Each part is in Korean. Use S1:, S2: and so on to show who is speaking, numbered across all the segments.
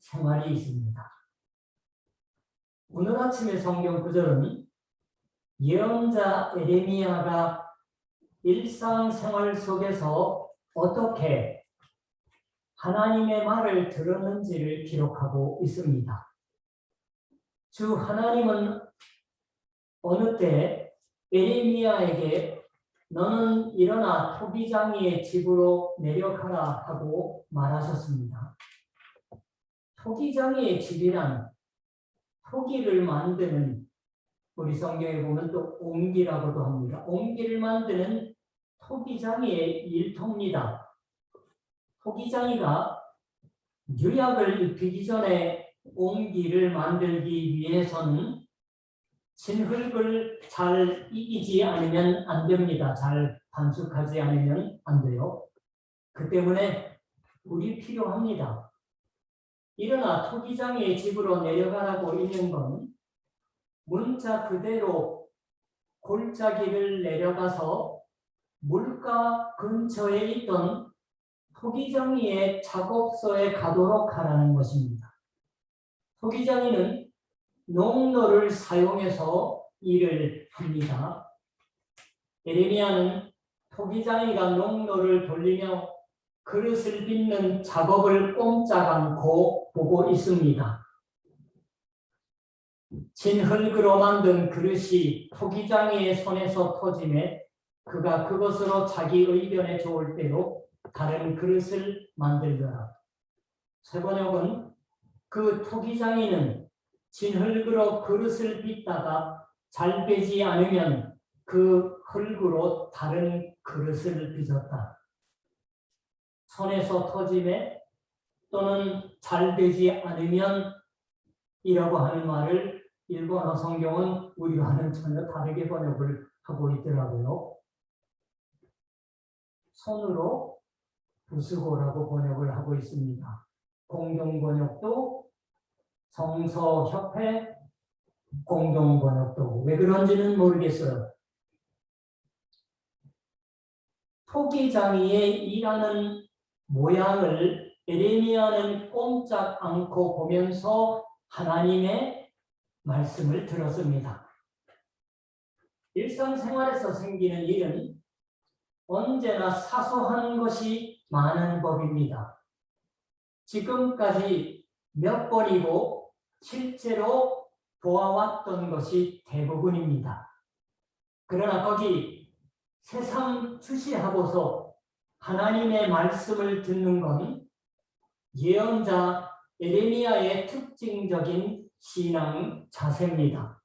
S1: 생활이 있습니다. 오늘 아침의 성경 구절은 예언자 에레미야가 일상생활 속에서 어떻게 하나님의 말을 들었는지를 기록하고 있습니다. 주 하나님은 어느 때 에레미야에게 너는 일어나 토기장이의 집으로 내려가라 하고 말하셨습니다. 토기장이의 집이란 토기를 만드는, 우리 성경에 보면 또 옹기라고도 합니다. 옹기를 만드는 토기장이의 일터입니다. 토기장이가 유약을 입히기 전에 옹기를 만들기 위해서는 진흙을 잘 이기지 않으면 안 됩니다. 잘 반숙하지 않으면 안 돼요. 그 때문에 물이 필요합니다. 일어나 토기장이의 집으로 내려가라고 있는 건 문자 그대로 골짜기를 내려가서 물가 근처에 있던 토기장이의 작업소에 가도록 하라는 것입니다. 토기장이는 농로를 사용해서 일을 합니다. 에레미야는 토기장이가 농로를 돌리며 그릇을 빚는 작업을 꼼짝 않고 보고 있습니다. 진흙으로 만든 그릇이 토기장이의 손에서 터지매 그가 그것으로 자기 의견에 좋을 대로 다른 그릇을 만들더라. 세번역은 그 토기장이는 진흙으로 그릇을 빚다가 잘 되지 않으면 그 흙으로 다른 그릇을 빚었다. 손에서 터짐에 또는 잘 되지 않으면 이라고 하는 말을 일본어 성경은 우리와는 전혀 다르게 번역을 하고 있더라고요. 손으로 부수고라고 번역을 하고 있습니다. 공동번역도 성서협회 공동번역도 왜 그런지는 모르겠어요. 토기장이의 일하는 모양을 에레미야는 꼼짝 않고 보면서 하나님의 말씀을 들었습니다. 일상생활에서 생기는 일은 언제나 사소한 것이 많은 법입니다. 지금까지 몇 번이고 실제로 보아왔던 것이 대부분입니다. 그러나 거기 새삼 주시하고서 하나님의 말씀을 듣는 건 예언자 에레미야의 특징적인 신앙 자세입니다.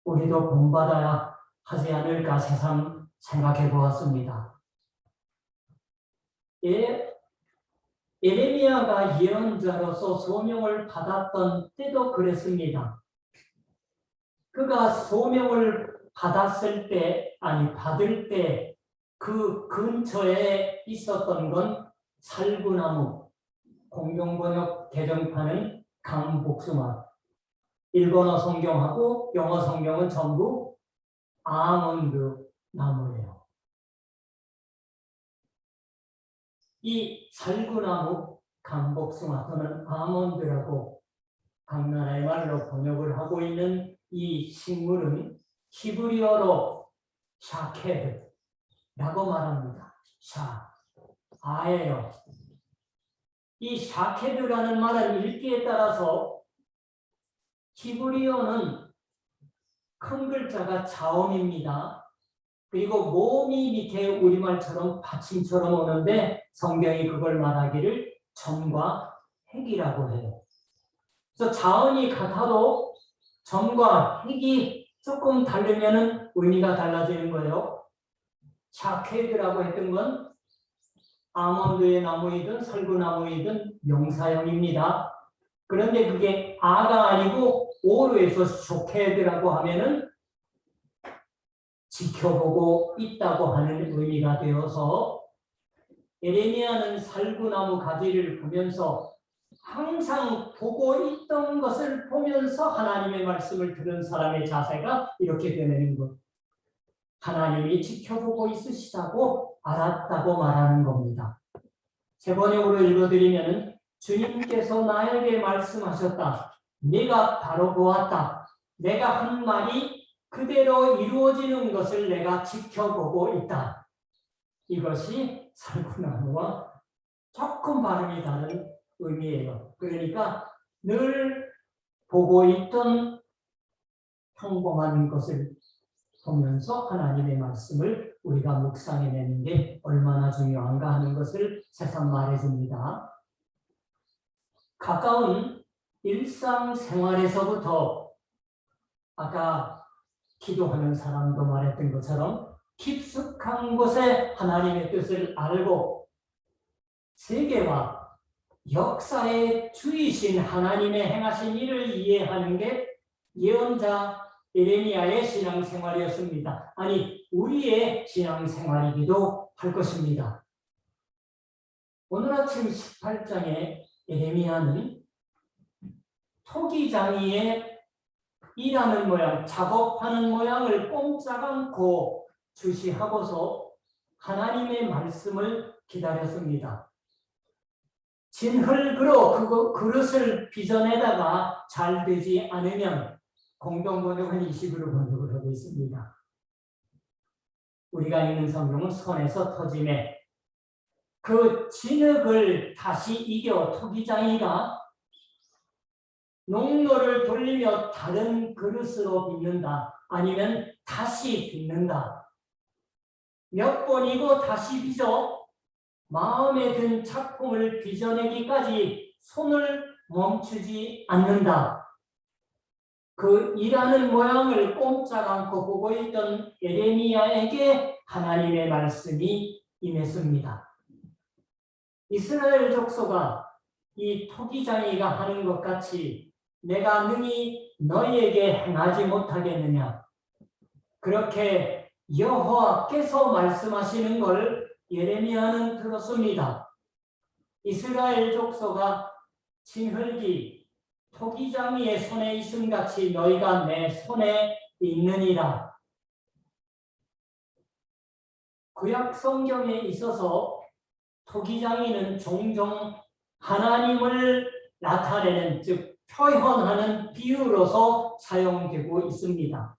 S1: 우리도 본받아야 하지 않을까 새삼 생각해 보았습니다. 에레미야가 예언자로서 소명을 받았던 때도 그랬습니다. 그가 소명을 받을 때 그 근처에 있었던 건 살구나무, 공동번역 개정판은 강복숭아, 일본어 성경하고 영어 성경은 전부 아몬드 나무예요. 이 살구나무, 강복숭아 또는 아몬드라고 각 나라의 말로 번역을 하고 있는 이 식물은 히브리어로 샤케드라고 말합니다. 아예요. 이 샤케드라는 말은 읽기에 따라서 히브리어는 큰 글자가 자음입니다. 그리고 몸이 밑에 우리말처럼 받침처럼 오는데 성경이 그걸 말하기를 점과 핵이라고 해요. 그래서 자음이 같아도 점과 핵이 조금 다르면 의미가 달라지는 거예요. 샤케드라고 했던 건 아몬드의 나무이든 살구나무이든 명사형입니다. 그런데 그게 아가 아니고 오로 해서 쇼케드라고 하면은 지켜보고 있다고 하는 의미가 되어서 에레미야는 살구나무 가지를 보면서 항상 보고 있던 것을 보면서 하나님의 말씀을 들은 사람의 자세가 이렇게 되는 것. 하나님이 지켜보고 있으시다고 알았다고 말하는 겁니다. 세 번역으로 읽어드리면 주님께서 나에게 말씀하셨다. 네가 바로 보았다. 내가 한 말이 그대로 이루어지는 것을 내가 지켜보고 있다. 이것이 살구나무와 조금 발음이 다른 의미예요. 그러니까 늘 보고 있던 평범한 것을 보면서 하나님의 말씀을 우리가 묵상해내는 게 얼마나 중요한가 하는 것을 새삼 말해줍니다. 가까운 일상생활에서부터 아까 기도하는 사람도 말했던 것처럼 깊숙한 곳에 하나님의 뜻을 알고 세계와 역사의 주이신 하나님의 행하신 일을 이해하는 게 예언자 예레미야의 신앙생활이었습니다. 아니, 우리의 신앙생활이기도 할 것입니다. 오늘 아침 18장에 예레미야는 토기장이의 일하는 모양, 작업하는 모양을 꼼짝 않고 주시하고서 하나님의 말씀을 기다렸습니다. 진흙으로 그릇을 빚어내다가 잘 되지 않으면 공동번역은 이 식으로 번역을 하고 있습니다. 우리가 읽는 성경은 손에서 터짐에 그 진흙을 다시 이겨 토기장이가 농로를 돌리며 다른 그릇으로 빚는다. 아니면 다시 빚는다. 몇 번이고 다시 빚어 마음에 든 작품을 빚어내기까지 손을 멈추지 않는다. 그 일하는 모양을 꼼짝 않고 보고 있던 예레미야에게 하나님의 말씀이 임했습니다. 이스라엘 족속아, 이 토기장이가 하는 것 같이 내가 능히 너희에게 행하지 못하겠느냐. 그렇게 여호와께서 말씀하시는 걸 예레미야는 들었습니다. 이스라엘 족속아, 진흙이 토기장이의 손에 있음 같이 너희가 내 손에 있느니라. 구약 성경에 있어서 토기장이는 종종 하나님을 나타내는, 즉 표현하는 비유로서 사용되고 있습니다.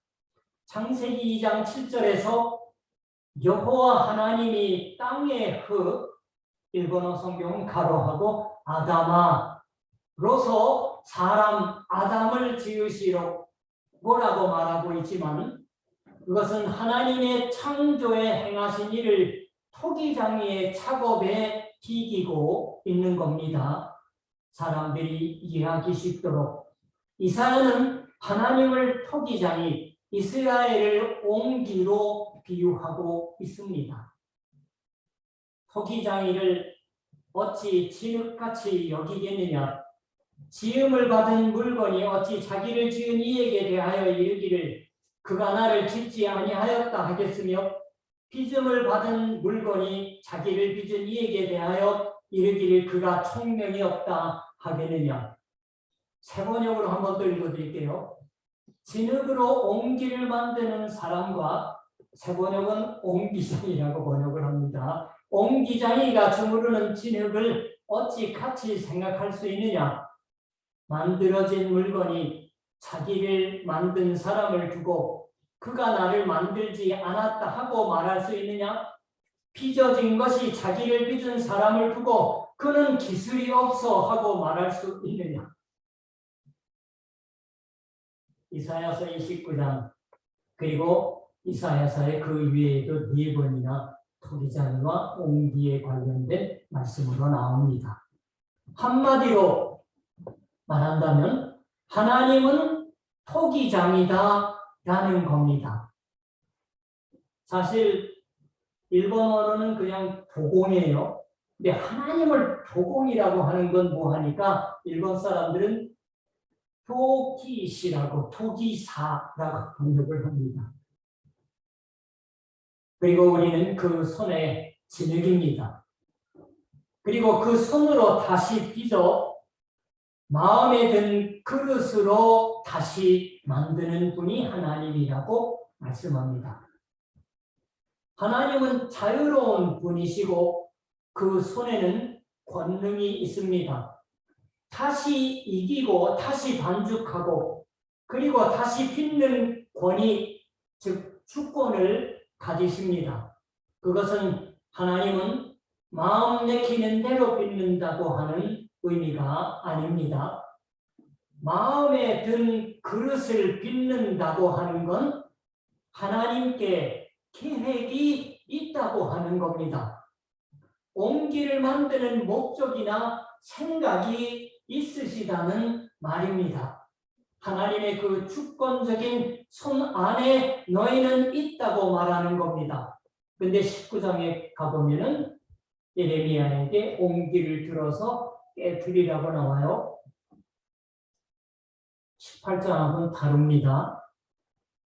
S1: 창세기 2장 7절에서 여호와 하나님이 땅의 흙, 일본어 성경은 가로하고 아담아로서 사람 아담을 지으시라고 말하고 있지만 그것은 하나님의 창조에 행하신 일을 토기장이의 작업에 비기고 있는 겁니다. 사람들이 이해하기 쉽도록 이사야는 하나님을 토기장이 이스라엘을 옹기로 비유하고 있습니다. 토기장이를 어찌 진흙같이 여기겠느냐. 지음을 받은 물건이 어찌 자기를 지은 이에게 대하여 이르기를 그가 나를 짓지 아니하였다 하겠으며 빚음을 받은 물건이 자기를 빚은 이에게 대하여 이르기를 그가 총명이 없다 하겠느냐. 새 번역으로 한 번 더 읽어드릴게요. 진흙으로 옹기를 만드는 사람과 새 번역은 옹기장이라고 번역을 합니다. 옹기장이가 주무르는 진흙을 어찌 같이 생각할 수 있느냐. 만들어진 물건이 자기를 만든 사람을 두고 그가 나를 만들지 않았다 하고 말할 수 있느냐? 빚어진 것이 자기를 빚은 사람을 두고 그는 기술이 없어 하고 말할 수 있느냐? 이사야서 29장 그리고 이사야서의 그 위에도 4번이나 토기장이와 옹기에 관련된 말씀으로 나옵니다. 한마디로 말한다면 하나님은 토기장이다 라는 겁니다. 사실 일본어로는 그냥 도공이에요. 근데 하나님을 도공이라고 하는 건 뭐하니까 일본 사람들은 토기시라고 토기사라고 번역을 합니다. 그리고 우리는 그 손에 진흙입니다. 그리고 그 손으로 다시 빚어 마음에 든 그릇으로 다시 만드는 분이 하나님이라고 말씀합니다. 하나님은 자유로운 분이시고 그 손에는 권능이 있습니다. 다시 이기고 다시 반죽하고 그리고 다시 빚는 권위, 즉 주권을 가지십니다. 그것은 하나님은 마음 내키는 대로 빚는다고 하는 의미가 아닙니다. 마음에 든 그릇을 빚는다고 하는 건 하나님께 계획이 있다고 하는 겁니다. 옹기를 만드는 목적이나 생각이 있으시다는 말입니다. 하나님의 그 주권적인 손 안에 너희는 있다고 말하는 겁니다. 근데 19장에 가보면은 예레미야에게 옹기를 들어서 깨뜨리라고 나와요. 18장하고는 다릅니다.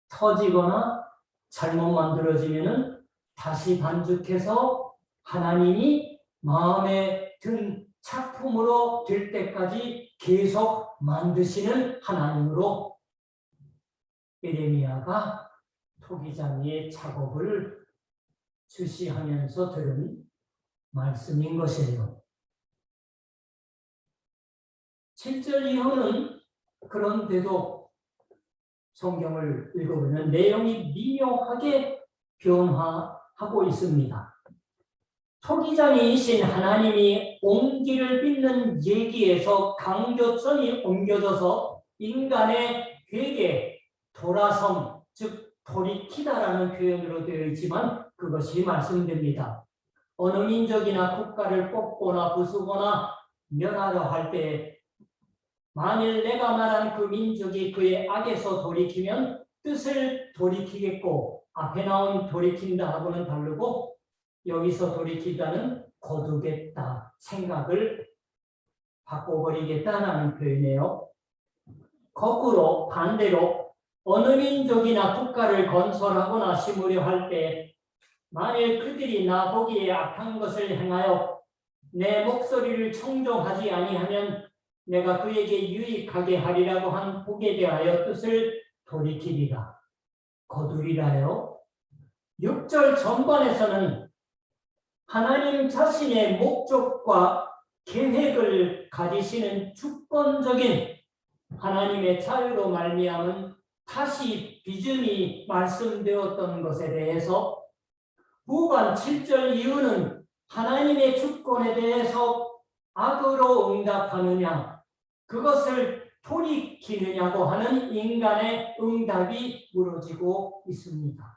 S1: 터지거나 잘못 만들어지면은 다시 반죽해서 하나님이 마음에 든 작품으로 될 때까지 계속 만드시는 하나님으로 예레미야가 토기장의 작업을 주시하면서 들은 말씀인 것이에요. 7절 이후는 그런데도 성경을 읽어보면 내용이 미묘하게 변화하고 있습니다. 토기장이신 하나님이 옹기를 빚는 얘기에서 강조점이 옮겨져서 인간의 회개, 돌아섬, 즉 돌이키다라는 표현으로 되어 있지만 그것이 말씀됩니다. 어느 민족이나 국가를 뽑거나 부수거나 멸하려 할 때 만일 내가 말한 그 민족이 그의 악에서 돌이키면 뜻을 돌이키겠고, 앞에 나온 돌이킨다 하고는 다르고 여기서 돌이키다는 거두겠다, 생각을 바꿔버리겠다라는 표현이에요. 거꾸로 반대로 어느 민족이나 국가를 건설하거나 심으려 할 때 만일 그들이 나 보기에 악한 것을 행하여 내 목소리를 청종하지 아니하면 내가 그에게 유익하게 하리라고 한 복에 대하여 뜻을 돌이키리라, 거두리라요. 6절 전반에서는 하나님 자신의 목적과 계획을 가지시는 주권적인 하나님의 자유로 말미암은 다시 빚음이 말씀되었던 것에 대해서 후반 7절 이후는 하나님의 주권에 대해서 악으로 응답하느냐, 그것을 돌이키느냐고 하는 인간의 응답이 무너지고 있습니다.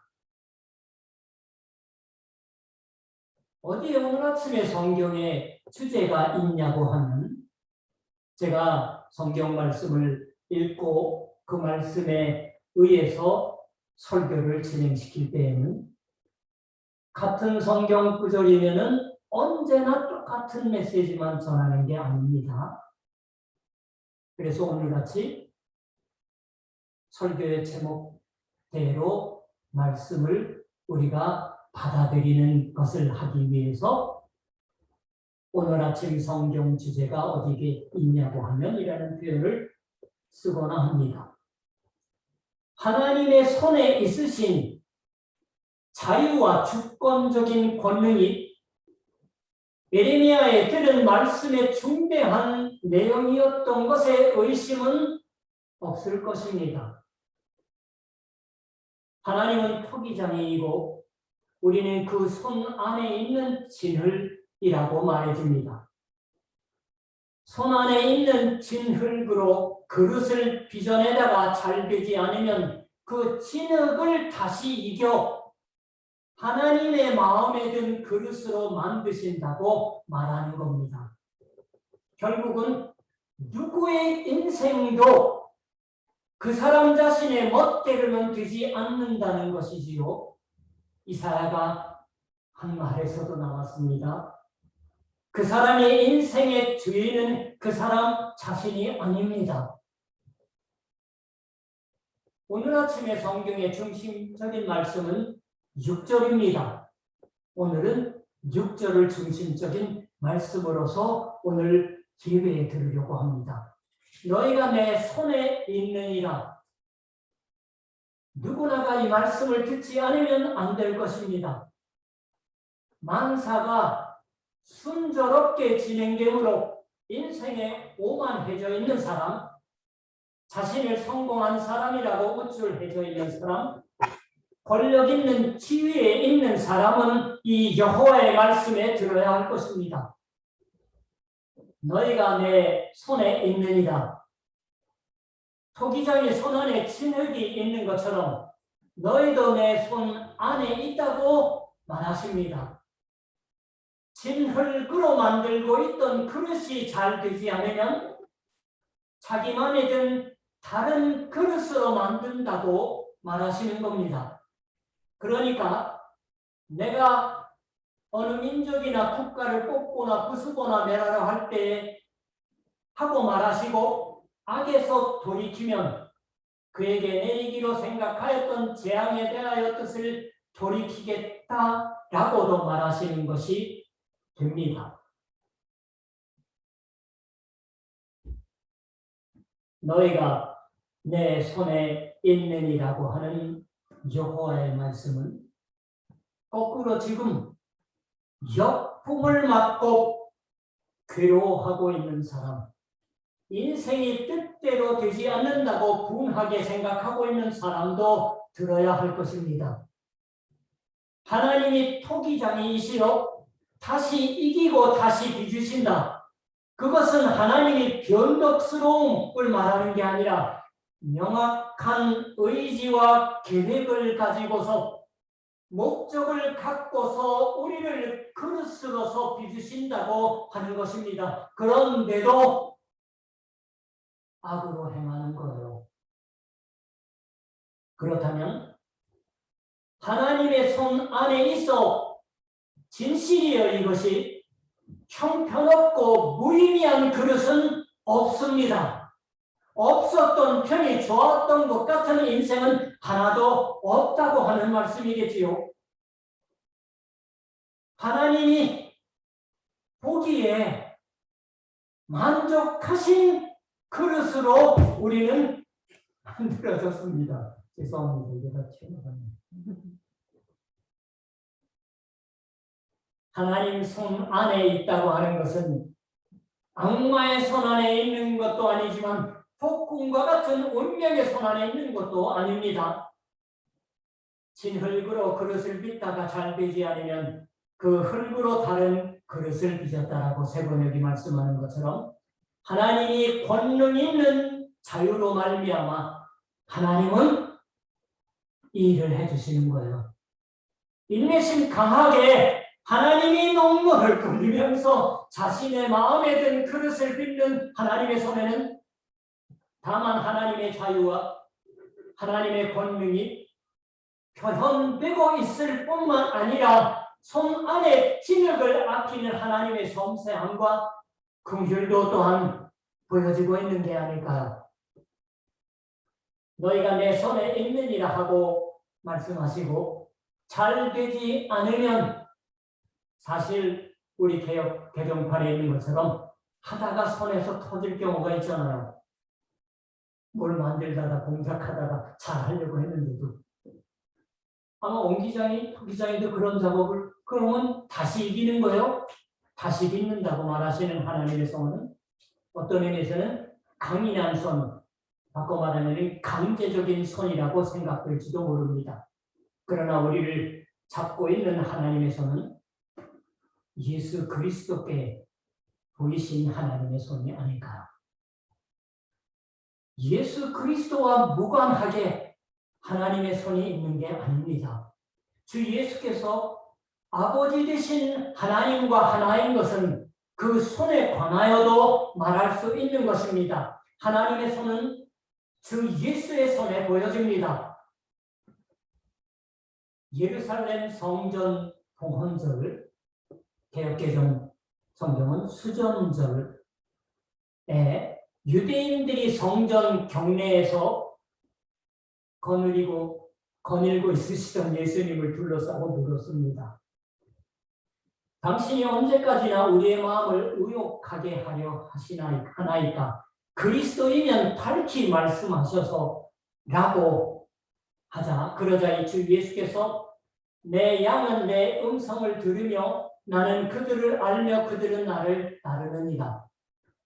S1: 어디에 오늘 아침에 성경에 주제가 있냐고 하면 제가 성경 말씀을 읽고 그 말씀에 의해서 설교를 진행시킬 때에는 같은 성경 구절이면은 언제나 똑같은 메시지만 전하는 게 아닙니다. 그래서 오늘같이 설교의 제목대로 말씀을 우리가 받아들이는 것을 하기 위해서 오늘 아침 성경 주제가 어디에 있냐고 하면 이라는 표현을 쓰거나 합니다. 하나님의 손에 있으신 자유와 주권적인 권능이 예레미야에 들은 말씀의 중대한 내용이었던 것에 의심은 없을 것입니다. 하나님은 토기장이이고 우리는 그 손 안에 있는 진흙이라고 말해줍니다. 손 안에 있는 진흙으로 그릇을 빚어내다가 잘 되지 않으면 그 진흙을 다시 이겨 하나님의 마음에 든 그릇으로 만드신다고 말하는 겁니다. 결국은 누구의 인생도 그 사람 자신의 멋대로는 되지 않는다는 것이지요. 이사야가 한 말에서도 나왔습니다. 그 사람의 인생의 주인은 그 사람 자신이 아닙니다. 오늘 아침에 성경의 중심적인 말씀은 6절입니다. 오늘은 6절을 중심적인 말씀으로서 오늘 기회에 들으려고 합니다. 너희가 내 손에 있느니라. 누구나가 이 말씀을 듣지 않으면 안 될 것입니다. 만사가 순조롭게 진행되므로 인생의 오만해져 있는 사람, 자신을 성공한 사람이라고 우쭐해져 있는 사람, 권력 있는 지위에 있는 사람은 이 여호와의 말씀에 들어야 할 것입니다. 너희가 내 손에 있느니라. 토기장의 손 안에 진흙이 있는 것처럼 너희도 내 손 안에 있다고 말하십니다. 진흙으로 만들고 있던 그릇이 잘 되지 않으면 자기만에 든 다른 그릇으로 만든다고 말하시는 겁니다. 그러니까 내가 어느 민족이나 국가를 뽑거나 부수거나 멸하려 할 때 하고 말하시고 악에서 돌이키면 그에게 내리기로 생각하였던 재앙에 대하여 뜻을 돌이키겠다라고도 말하시는 것이 됩니다. 너희가 내 손에 있느니라고 하는 여호와의 말씀은 거꾸로 지금 역풍을 맞고 괴로워하고 있는 사람, 인생이 뜻대로 되지 않는다고 분하게 생각하고 있는 사람도 들어야 할 것입니다. 하나님이 토기장이시로 다시 이기고 다시 빚으신다. 그것은 하나님이 변덕스러움을 말하는 게 아니라 명확한 의지와 계획을 가지고서 목적을 갖고서 우리를 그릇으로서 빚으신다고 하는 것입니다. 그런데도 악으로 행하는 거예요. 그렇다면 하나님의 손 안에 있어 진실이여 이것이 형편없고 무의미한 그릇은 없습니다. 없었던 편이 좋았던 것 같은 인생은 하나도 없다고 하는 말씀이겠지요. 하나님이 보기에 만족하신 그릇으로 우리는 만들어졌습니다. 죄송합니다. 이게 다 튀어나가네요. 하나님 손 안에 있다고 하는 것은 악마의 손 안에 있는 것도 아니지만 폭군과 같은 운명의 손 안에 있는 것도 아닙니다. 진흙으로 그릇을 빚다가 잘 되지 않으면 그 흙으로 다른 그릇을 빚었다라고 세번역이 말씀하는 것처럼 하나님이 권능 있는 자유로 말미암아 하나님은 이 일을 해주시는 거예요. 인내심 강하게 하나님이 농로를 돌리면서 자신의 마음에 든 그릇을 빚는 하나님의 손에는 다만 하나님의 자유와 하나님의 권능이 표현되고 있을 뿐만 아니라 손 안에 진흙을 아끼는 하나님의 섬세함과 긍휼도 또한 보여지고 있는 게 아닐까요? 너희가 내 손에 있느니라 하고 말씀하시고 잘 되지 않으면 사실 우리 개정판에 있는 것처럼 하다가 손에서 터질 경우가 있잖아요. 뭘 만들다가 공작하다가 잘 하려고 했는데도 아마 옹 기장이, 토 기장이도 그런 작업을 그러면 다시 이기는 거예요. 다시 빚는다고 말하시는 하나님의 손은 어떤 의미에서는 강인한 손, 바꿔 말하면 강제적인 손이라고 생각될지도 모릅니다. 그러나 우리를 잡고 있는 하나님의 손은 예수 그리스도께 보이신 하나님의 손이 아닐까요? 예수 그리스도와 무관하게 하나님의 손이 있는 게 아닙니다. 주 예수께서 아버지 되신 하나님과 하나인 것은 그 손에 관하여도 말할 수 있는 것입니다. 하나님의 손은 주 예수의 손에 보여집니다. 예루살렘 성전 봉헌절, 개역개정 성경은 수전절에 유대인들이 성전 경내에서 거닐고 있으시던 예수님을 둘러싸고 물었습니다. 당신이 언제까지나 우리의 마음을 의욕하게 하려 하나이까? 그리스도이면 밝히 말씀하셔서 라고 하자. 그러자 주 예수께서 내 양은 내 음성을 들으며 나는 그들을 알며 그들은 나를 따르느니라.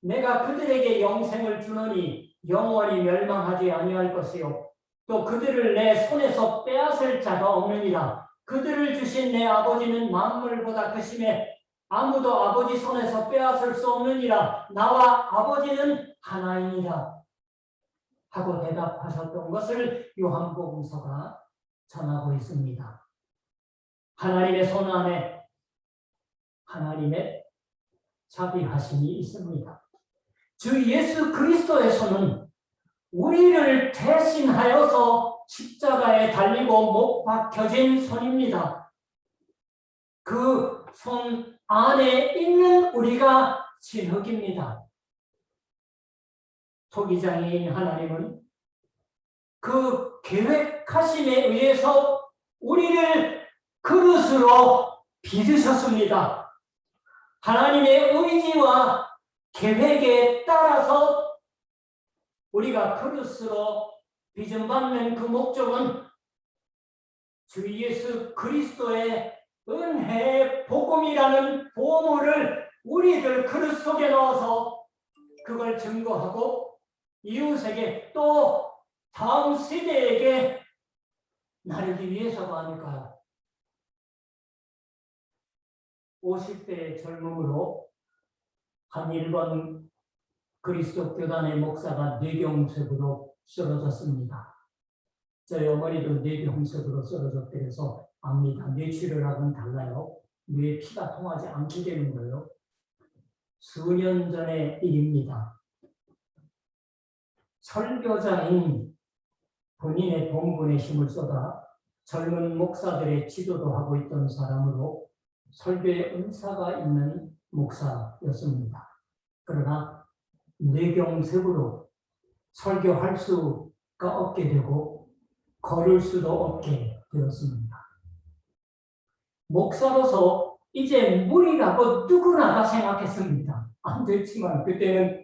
S1: 내가 그들에게 영생을 주노니 영원히 멸망하지 아니할 것이요 또 그들을 내 손에서 빼앗을 자가 없느니라. 그들을 주신 내 아버지는 만물보다 크심에 아무도 아버지 손에서 빼앗을 수 없느니라. 나와 아버지는 하나이니라 하고 대답하셨던 것을 요한복음서가 전하고 있습니다. 하나님의 손 안에 하나님의 자비하심이 있습니다. 주 예수 그리스도의 손은 우리를 대신하여서 십자가에 달리고 못 박혀진 손입니다. 그 손 안에 있는 우리가 진흙입니다. 토기장애인 하나님은 그 계획하심에 의해서 우리를 그릇으로 빚으셨습니다. 하나님의 의지와 계획에 따라서 우리가 그릇으로 빚음받는 그 목적은 주 예수 그리스도의 은혜의 복음이라는 보물을 우리들 그릇 속에 넣어서 그걸 증거하고 이웃에게 또 다음 세대에게 나르기 위해서가 아닐까요? 50대의 젊음으로 한 일본 그리스도 교단의 목사가 뇌경색으로 쓰러졌습니다. 저희 어머니도 뇌경색으로 쓰러졌대서 압니다. 뇌출혈하고는 달라요. 뇌에 피가 통하지 않게 되는 거예요. 수년 전의 일입니다. 설교자인 본인의 돈분의 힘을 쏟아 젊은 목사들의 지도도 하고 있던 사람으로 설교의 은사가 있는 목사였습니다. 그러나 뇌경색으로 설교할 수가 없게 되고 걸을 수도 없게 되었습니다. 목사로서 이제 무리라고 누구나가 생각했습니다. 안 됐지만 그때는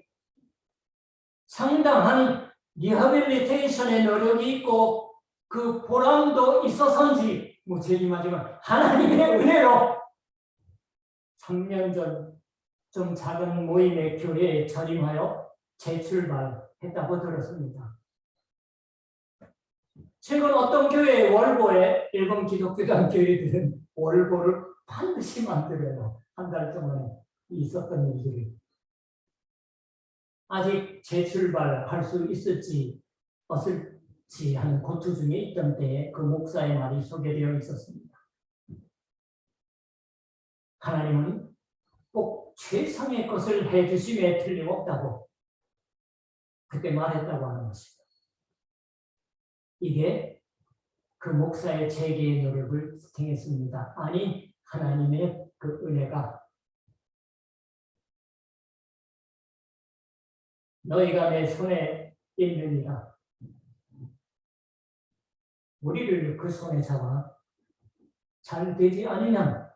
S1: 상당한 리허빌리테이션의 노력이 있고 그 보람도 있어서인지 제임하지만 하나님의 은혜로 3년 전 좀 작은 모임의 교회에 전임하여 재출발했다고 들었습니다. 최근 어떤 교회의 월보에 일본 기독교단 교회들은 월보를 반드시 만들어요. 한 달 동안에 있었던 일들이. 아직 재출발할 수 있을지 없을지 하는 고투 중에 있던 때에 그 목사의 말이 소개되어 있었습니다. 하나님은 꼭 최상의 것을 해주심에 틀림없다고 그때 말했다고 하는 것입니다. 이게 그 목사의 재개의 노력을 지탱했습니다. 아니 하나님의 그 은혜가 너희가 내 손에 있느니라. 우리를 그 손에 잡아 잘 되지 않으면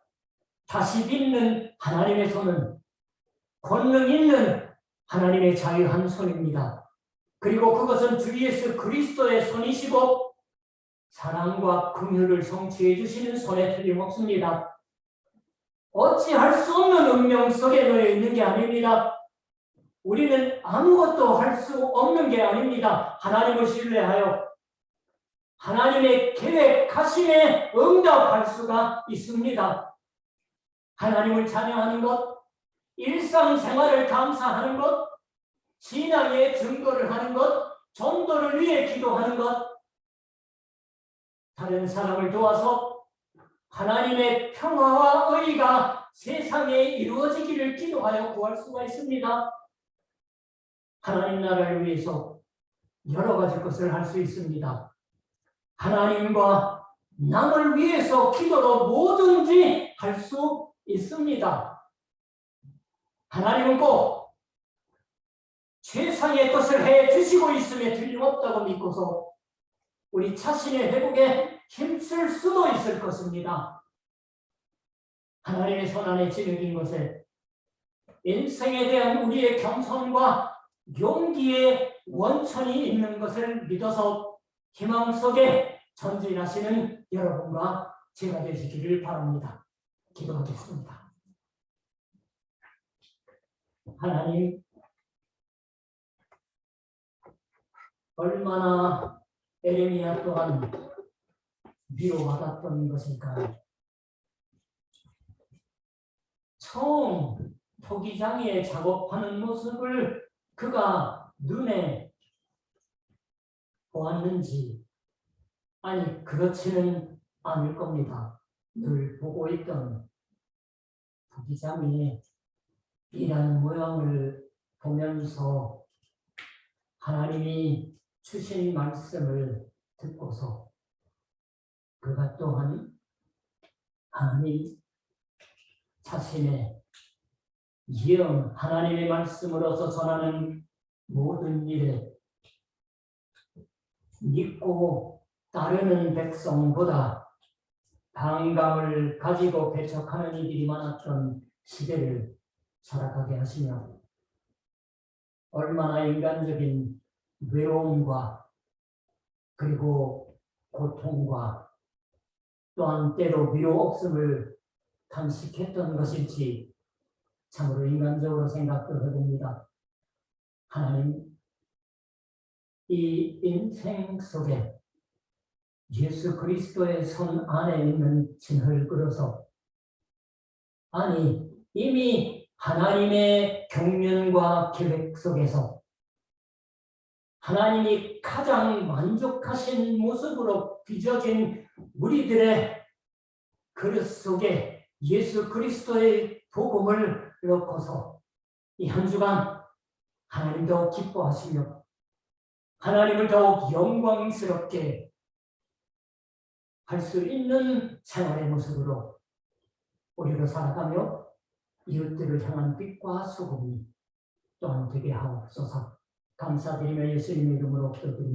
S1: 다시 빚는 하나님의 손은 권능 있는 하나님의 자유한 손입니다. 그리고 그것은 주 예수 그리스도의 손이시고 사랑과 긍휼을 성취해 주시는 손에 틀림없습니다. 어찌할 수 없는 운명 속에 놓여 있는 게 아닙니다. 우리는 아무것도 할 수 없는 게 아닙니다. 하나님을 신뢰하여 하나님의 계획하심에 응답할 수가 있습니다. 하나님을 찬양하는 것, 일상생활을 감사하는 것, 신앙의 증거를 하는 것, 전도를 위해 기도하는 것, 다른 사람을 도와서 하나님의 평화와 의가 세상에 이루어지기를 기도하여 구할 수가 있습니다. 하나님 나라를 위해서 여러 가지 것을 할 수 있습니다. 하나님과 남을 위해서 기도로 뭐든지 할 수 있습니다. 하나님은 꼭 최상의 것을 해 주시고 있음에 틀림없다고 믿고서 우리 자신의 회복에 힘쓸 수도 있을 것입니다. 하나님의 손 안에 지느긴 것에 인생에 대한 우리의 겸손과 용기의 원천이 있는 것을 믿어서 희망 속에 전진하시는 여러분과 제가 되시기를 바랍니다. 기도하겠습니다. 하나님, 얼마나 에레미야 또한 위로받았던 것일까요? 처음 토기장에 작업하는 모습을 그가 눈에 보았는지, 아니 그렇지는 않을 겁니다. 늘 보고 있던 토기장에 일하는 모양을 보면서 하나님이 주신 말씀을 듣고서 그가 또한 하나님 자신의 예언, 하나님의 말씀으로서 전하는 모든 일에 믿고 따르는 백성보다 반감을 가지고 배척하는 이들이 많았던 시대를 살아가게 하시며, 얼마나 인간적인 외로움과 그리고 고통과 또한 때로 위로 없음을 탄식했던 것일지 참으로 인간적으로 생각도 해봅니다. 하나님, 이 인생 속에 예수 그리스도의 손 안에 있는 진흙을 끌어서, 아니 이미 하나님의 경륜과 계획 속에서 하나님이 가장 만족하신 모습으로 빚어진 우리들의 그릇 속에 예수 그리스도의 복음을 넣고서 이 한 주간 하나님 더욱 기뻐하시며 하나님을 더욱 영광스럽게 할 수 있는 생활의 모습으로 우리로 살아가며 이웃들을 향한 빛과 소금이 또한 되게 하옵소서. 감사드리며 예수님의 이름으로 기도드립니다.